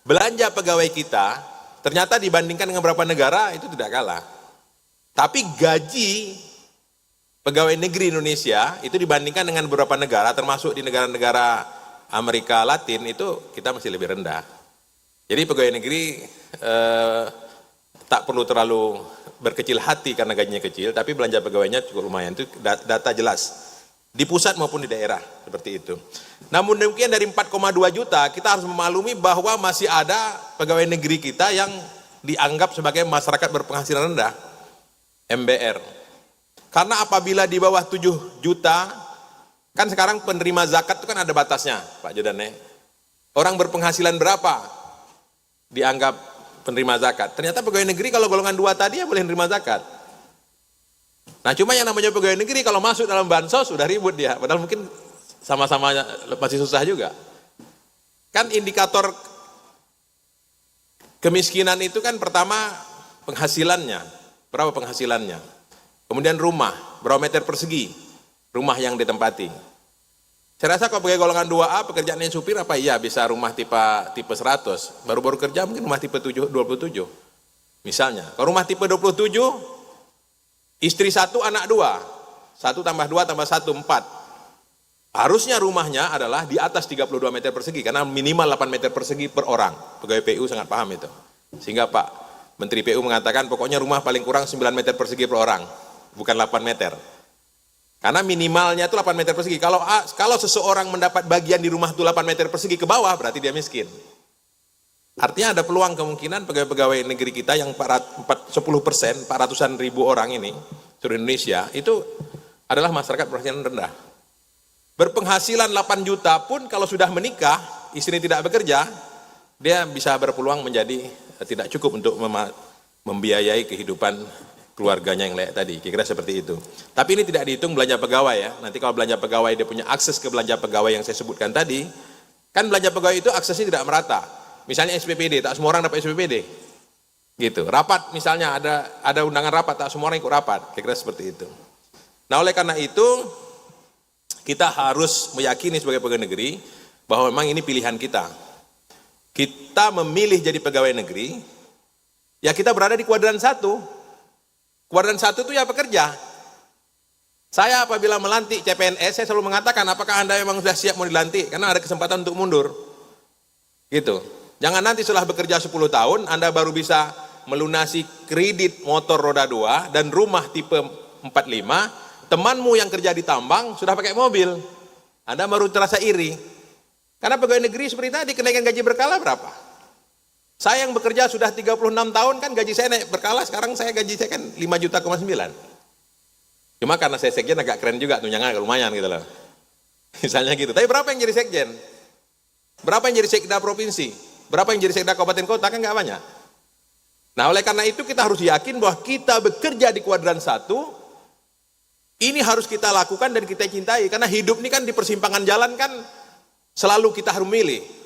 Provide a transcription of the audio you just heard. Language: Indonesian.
belanja pegawai kita ternyata dibandingkan dengan beberapa negara itu tidak kalah. Tapi gaji pegawai negeri Indonesia itu dibandingkan dengan beberapa negara, termasuk di negara-negara Amerika Latin, itu kita masih lebih rendah. Jadi pegawai negeri tak perlu terlalu berkecil hati karena gajinya kecil, tapi belanja pegawainya cukup lumayan. Itu data jelas di pusat maupun di daerah seperti itu. Namun demikian dari 4,2 juta kita harus memaklumi bahwa masih ada pegawai negeri kita yang dianggap sebagai masyarakat berpenghasilan rendah, MBR. Karena apabila di bawah 7 juta, kan sekarang penerima zakat itu kan ada batasnya, Pak Jodane. Orang berpenghasilan berapa dianggap penerima zakat? Ternyata pegawai negeri kalau golongan 2 tadi ya boleh menerima zakat. Nah cuma yang namanya pegawai negeri kalau masuk dalam bansos sudah ribut dia, padahal mungkin sama-sama masih susah juga. Kan indikator kemiskinan itu kan pertama penghasilannya, berapa penghasilannya. Kemudian rumah, berapa meter persegi rumah yang ditempati. Saya rasa kalau pegawai golongan 2A pekerjaannya supir apa iya bisa rumah tipe 100, baru-baru kerja mungkin rumah tipe 27 misalnya. Kalau rumah tipe 27, istri 1, anak 2, 1 tambah 2 tambah 1, 4. Harusnya rumahnya adalah di atas 32 meter persegi, karena minimal 8 meter persegi per orang. Pegawai PU sangat paham itu. Sehingga Pak Menteri PU mengatakan pokoknya rumah paling kurang 9 meter persegi per orang, bukan 8 meter. Karena minimalnya itu 8 meter persegi. Kalau seseorang mendapat bagian di rumah itu 8 meter persegi ke bawah, berarti dia miskin. Artinya ada peluang kemungkinan pegawai-pegawai negeri kita yang 10%, 400-an ribu orang ini, seluruh Indonesia, itu adalah masyarakat berpenghasilan rendah. Berpenghasilan 8 juta pun kalau sudah menikah, istri tidak bekerja, dia bisa berpeluang menjadi tidak cukup untuk membiayai kehidupan keluarganya yang layak tadi, kira-kira seperti itu. Tapi ini tidak dihitung belanja pegawai ya, nanti kalau belanja pegawai dia punya akses ke belanja pegawai yang saya sebutkan tadi, kan belanja pegawai itu aksesnya tidak merata. Misalnya SPPD, tak semua orang dapat SPPD. Gitu. Rapat misalnya ada undangan rapat, tak semua orang ikut rapat. Kira-kira seperti itu. Nah, oleh karena itu kita harus meyakini sebagai pegawai negeri bahwa memang ini pilihan kita. Kita memilih jadi pegawai negeri, ya kita berada di kuadran 1. Kuadran 1 itu ya pekerja. Saya apabila melantik CPNS, saya selalu mengatakan apakah Anda memang sudah siap mau dilantik? Karena ada kesempatan untuk mundur. Gitu. Jangan nanti setelah bekerja 10 tahun, Anda baru bisa melunasi kredit motor roda 2 dan rumah tipe 45, temanmu yang kerja di tambang sudah pakai mobil. Anda baru terasa iri. Karena pegawai negeri seperti tadi, kenaikan gaji berkala berapa? Saya yang bekerja sudah 36 tahun kan gaji saya naik berkala, sekarang gaji saya kan 5,9 juta. Cuma karena saya sekjen agak keren juga, tunjangan agak lumayan gitu loh. Misalnya gitu. Tapi berapa yang jadi sekjen? Berapa yang jadi sekda provinsi? Berapa yang jadi sekda kabupaten kota? Kan nggak banyak. Nah oleh karena itu kita harus yakin bahwa kita bekerja di kuadran 1, ini harus kita lakukan dan kita cintai. Karena hidup ini kan di persimpangan jalan kan selalu kita harus milih.